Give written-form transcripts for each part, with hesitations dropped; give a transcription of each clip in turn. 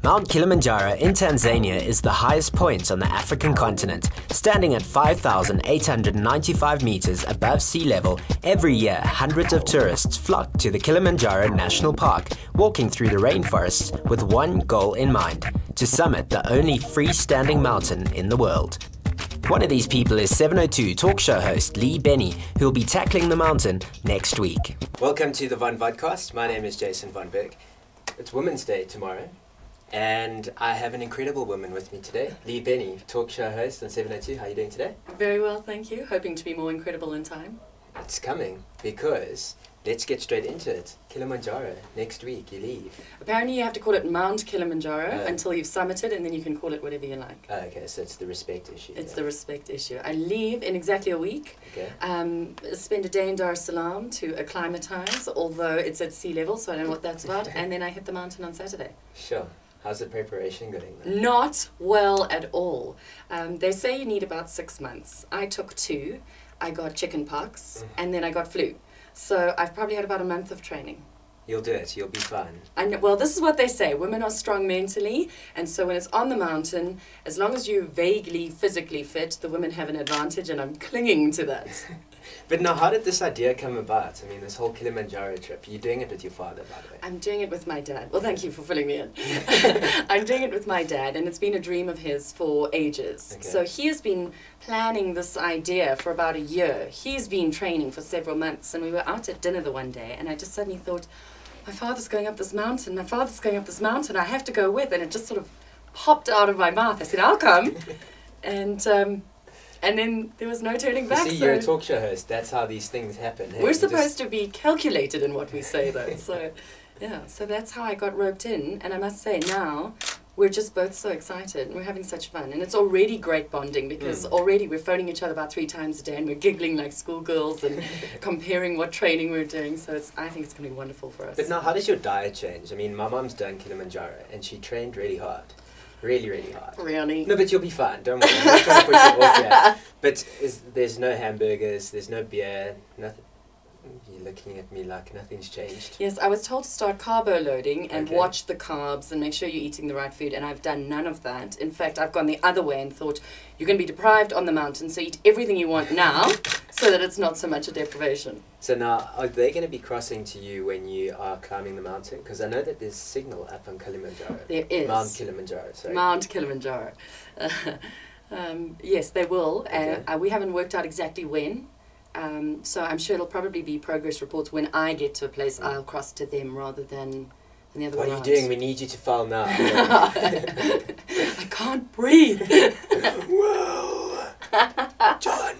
Mount Kilimanjaro in Tanzania is the highest point on the African continent. Standing at 5,895 meters above sea level, every year hundreds of tourists flock to the Kilimanjaro National Park, walking through the rainforests with one goal in mind: to summit the only freestanding mountain in the world. One of these people is 702 talk show host Leigh Bennie, who will be tackling the mountain next week. Welcome to the Vodcast. My name is Jason von Berg. It's Women's Day tomorrow, and I have an incredible woman with me today, Leigh Bennie, talk show host on 702. How are you doing today? Very well, thank you. Hoping to be more incredible in time. It's coming, because let's get straight into it. Kilimanjaro, next week you leave. Apparently you have to call it Mount Kilimanjaro until you've summited, and then you can call it whatever you like. Oh, okay, so it's the respect issue. It's the respect issue. I leave in exactly a week. Okay. Spend a day in Dar es Salaam to acclimatise, although it's at sea level, so I don't know what that's about, and then I hit the mountain on Saturday. Sure. How's the preparation going then? Not well at all. They say you need about 6 months. I took 2. I got chicken pox, and then I got flu. So I've probably had about a month of training. You'll do it. You'll be fine. And well, this is what they say. Women are strong mentally, and so when it's on the mountain, as long as you're vaguely physically fit, the women have an advantage, and I'm clinging to that. But now, how did this idea come about? I mean, this whole Kilimanjaro trip. You're doing it with your father, by the way. I'm doing it with my dad. Well, thank you for filling me in. I'm doing it with my dad, and it's been a dream of his for ages. Okay. So he has been planning this idea for about a year. He's been training for several months, and we were out at dinner the one day, and I just suddenly thought, my father's going up this mountain, my father's going up this mountain, I have to go with, and it just sort of popped out of my mouth. I said, I'll come. And then there was no turning back. You see, you're a talk show host. That's how these things happen. Hey? We're supposed to be calculated in what we say, though. So, yeah, so that's how I got roped in. And I must say, now we're just both so excited and we're having such fun. And it's already great bonding because already we're phoning each other about 3 times a day and we're giggling like schoolgirls and comparing what training we're doing. So I think it's going to be wonderful for us. But now, how does your diet change? I mean, my mom's done Kilimanjaro and she trained really hard. Really, really hard. Really? No, but you'll be fine. Don't worry. I'm not trying to push you off yet. But there's no hamburgers, there's no beer, nothing. You're looking at me like nothing's changed. Yes, I was told to start carbo loading and watch the carbs and make sure you're eating the right food, and I've done none of that. In fact, I've gone the other way and thought, you're going to be deprived on the mountain, so eat everything you want now so that it's not so much a deprivation. So now, are they going to be crossing to you when you are climbing the mountain? Because I know that there's signal up on Kilimanjaro. There is. Mount Kilimanjaro, sorry. Mount Kilimanjaro. Yes, they will. Okay. We haven't worked out exactly when. So I'm sure it'll probably be progress reports when I get to a place. I'll cross to them rather than the other way around. What are you doing? We need you to file now. I can't breathe. Whoa, John.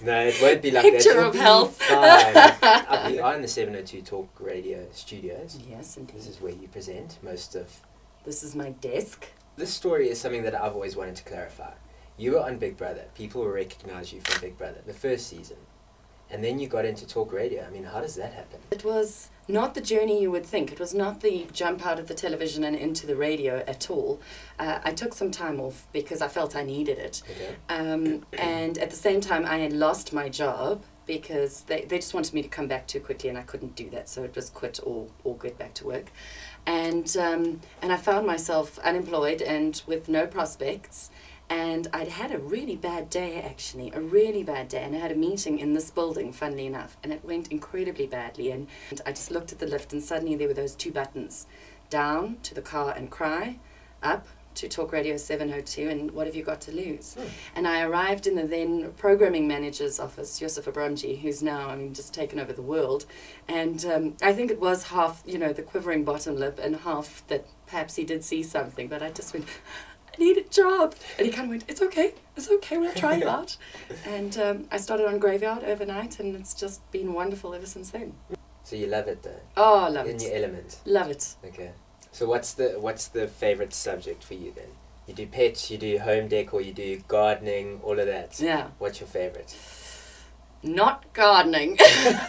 No, it won't be like Picture that. of health. Fine. We are in the 702 Talk Radio studios. Yes, indeed. This is where you present most of. This is my desk. This story is something that I've always wanted to clarify. You were on Big Brother. People will recognize you from Big Brother, the first season. And then you got into talk radio. I mean, how does that happen? It was not the journey you would think. It was not the jump out of the television and into the radio at all. I took some time off because I felt I needed it. Okay. And at the same time, I had lost my job because they just wanted me to come back too quickly, and I couldn't do that. So it was quit or get back to work. And I found myself unemployed and with no prospects. And I'd had a really bad day, actually, a really bad day. And I had a meeting in this building, funnily enough, and it went incredibly badly. And I just looked at the lift, and suddenly there were those 2 buttons. Down to the car and cry, up to Talk Radio 702, and what have you got to lose? And I arrived in the then programming manager's office, Yusuf Abramji, who's now, just taken over the world. And I think it was half, the quivering bottom lip, and half that perhaps he did see something. But I just went, I need a job. And he kind of went, it's okay, we'll try you out. And I started on Graveyard overnight, and it's just been wonderful ever since then. So you love it though? Oh, I love it. In your element? Love it. Okay. So what's the favourite subject for you then? You do pets, you do home decor, you do gardening, all of that. Yeah. What's your favourite? Not gardening.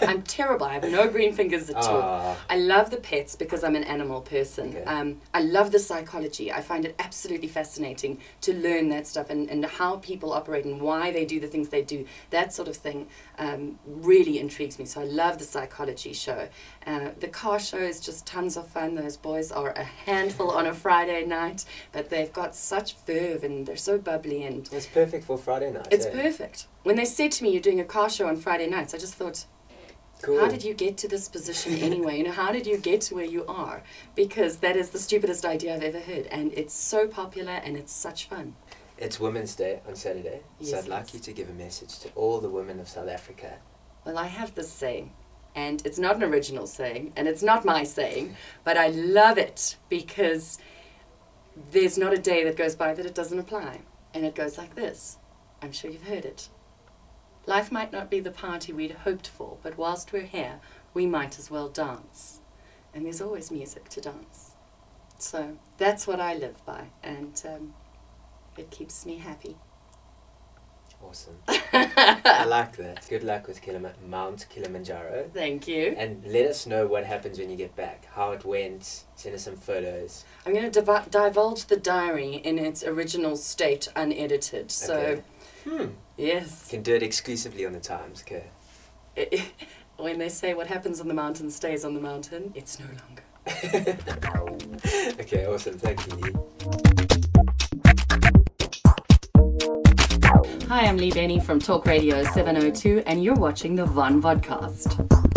I'm terrible. I have no green fingers at all. I love the pets because I'm an animal person. Okay. I love the psychology. I find it absolutely fascinating to learn that stuff and how people operate and why they do the things they do. That sort of thing really intrigues me. So I love the psychology show. The car show is just tons of fun. Those boys are a handful on a Friday night, but they've got such verve and they're so bubbly. And It's perfect for Friday night. it's perfect. When they said to me, you're doing a car show on Friday nights, I just thought, Cool. how did you get to this position anyway? You know, how did you get to where you are? Because that is the stupidest idea I've ever heard. And it's so popular and it's such fun. It's Women's Day on Saturday, Yes, so I'd like yes. you to give a message to all the women of South Africa. Well, I have this saying, and it's not an original saying, and it's not my saying, but I love it because there's not a day that goes by that it doesn't apply. And it goes like this. I'm sure you've heard it. Life might not be the party we'd hoped for, but whilst we're here, we might as well dance. And there's always music to dance. So that's what I live by, and it keeps me happy. Awesome. I like that. Good luck with Mount Kilimanjaro. Thank you. And let us know what happens when you get back, how it went, send us some photos. I'm going to divulge the diary in its original state, unedited. So, Okay. yes. You can do it exclusively on the Times, okay? When they say what happens on the mountain stays on the mountain, it's no longer. Okay, awesome. Thank you, Leigh. Hi, I'm Leigh Bennie from Talk Radio 702, and you're watching the Vodcast.